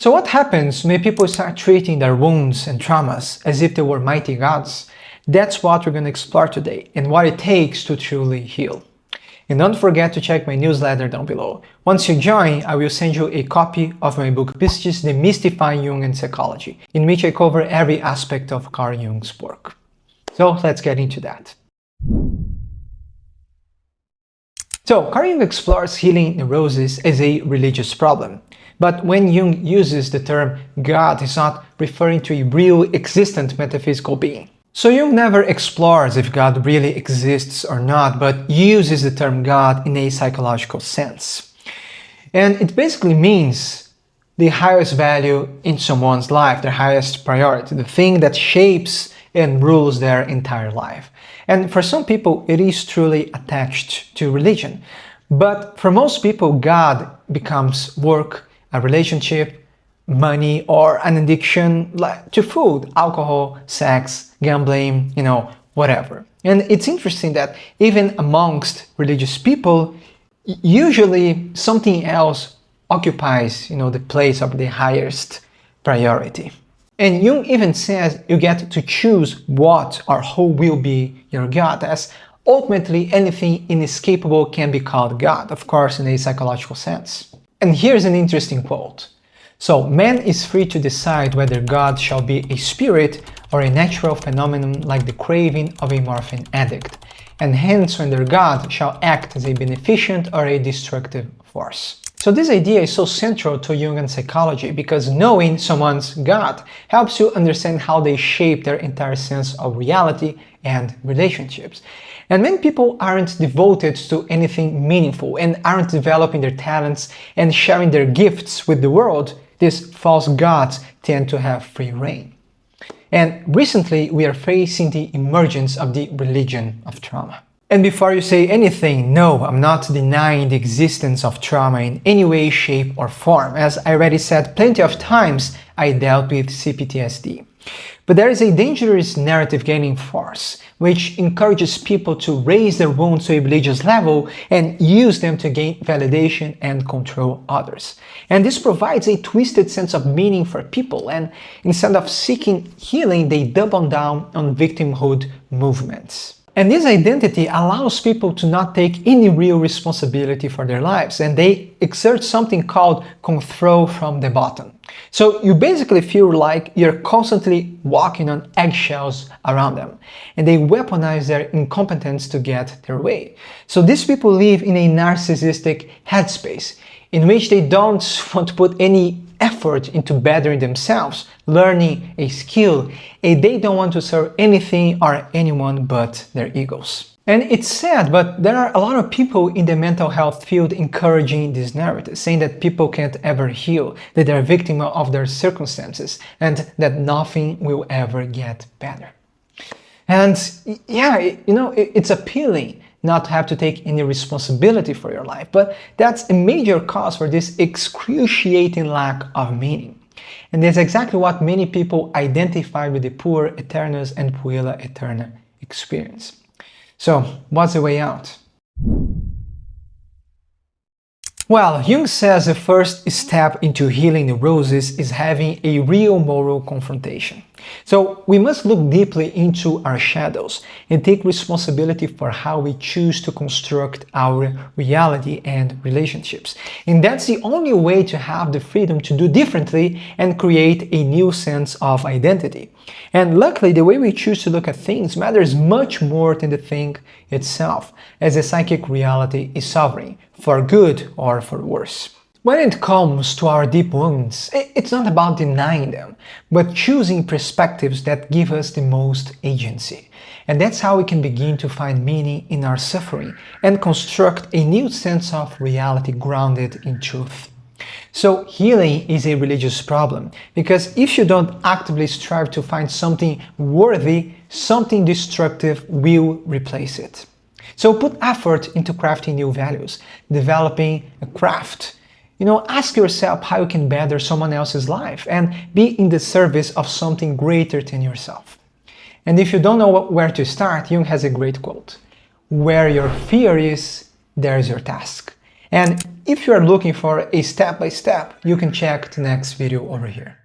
So what happens when people start treating their wounds and traumas as if they were mighty gods? That's what we're going to explore today and what it takes to truly heal. And don't forget to check my newsletter down below. Once you join, I will send you a copy of my book Pistis, Demystifying Jung and Psychology, in which I cover every aspect of Carl Jung's work. So let's get into that. So Carl Jung explores healing neurosis as a religious problem. But when Jung uses the term God, he's not referring to a real existent metaphysical being. So Jung never explores if God really exists or not, but uses the term God in a psychological sense. And it basically means the highest value in someone's life, their highest priority, the thing that shapes and rules their entire life. And for some people, it is truly attached to religion. But for most people, God becomes work, a relationship, money, or an addiction to food, alcohol, sex, gambling, whatever. And it's interesting that even amongst religious people, usually something else occupies, the place of the highest priority. And Jung even says you get to choose what or who will be your God, as ultimately anything inescapable can be called God, of course in a psychological sense. And here's an interesting quote. So, man is free to decide whether God shall be a spirit or a natural phenomenon like the craving of a morphine addict, and hence whether God shall act as a beneficent or a destructive force. So this idea is so central to Jungian psychology because knowing someone's God helps you understand how they shape their entire sense of reality and relationships. And many people aren't devoted to anything meaningful and aren't developing their talents and sharing their gifts with the world. These false gods tend to have free reign. And recently, we are facing the emergence of the religion of trauma. And before you say anything, no, I'm not denying the existence of trauma in any way, shape, or form. As I already said plenty of times, I dealt with CPTSD. But there is a dangerous narrative gaining force, which encourages people to raise their wounds to a religious level and use them to gain validation and control others. And this provides a twisted sense of meaning for people, and instead of seeking healing, they double down on victimhood movements. And this identity allows people to not take any real responsibility for their lives, and they exert something called control from the bottom. So you basically feel like you're constantly walking on eggshells around them, and they weaponize their incompetence to get their way. So these people live in a narcissistic headspace in which they don't want to put any effort into bettering themselves, learning a skill, and they don't want to serve anything or anyone but their egos. And it's sad, but there are a lot of people in the mental health field encouraging this narrative, saying that people can't ever heal, that they're a victim of their circumstances, and that nothing will ever get better. And yeah, it's appealing not to have to take any responsibility for your life, but that's a major cause for this excruciating lack of meaning. And that's exactly what many people identify with the Puer Aeternus and Puella Aeterna experience. So, what's the way out? Well, Jung says the first step into healing neurosis is having a real moral confrontation. So we must look deeply into our shadows and take responsibility for how we choose to construct our reality and relationships. And that's the only way to have the freedom to do differently and create a new sense of identity. And luckily, the way we choose to look at things matters much more than the thing itself, as the psychic reality is sovereign, for good or for worse. When it comes to our deep wounds, it's not about denying them, but choosing perspectives that give us the most agency. And that's how we can begin to find meaning in our suffering and construct a new sense of reality grounded in truth. So healing is a religious problem, because if you don't actively strive to find something worthy, something destructive will replace it. So put effort into crafting new values, developing a craft. Ask yourself how you can better someone else's life and be in the service of something greater than yourself. And if you don't know where to start, Jung has a great quote. Where your fear is, there's your task. And if you are looking for a step-by-step, you can check the next video over here.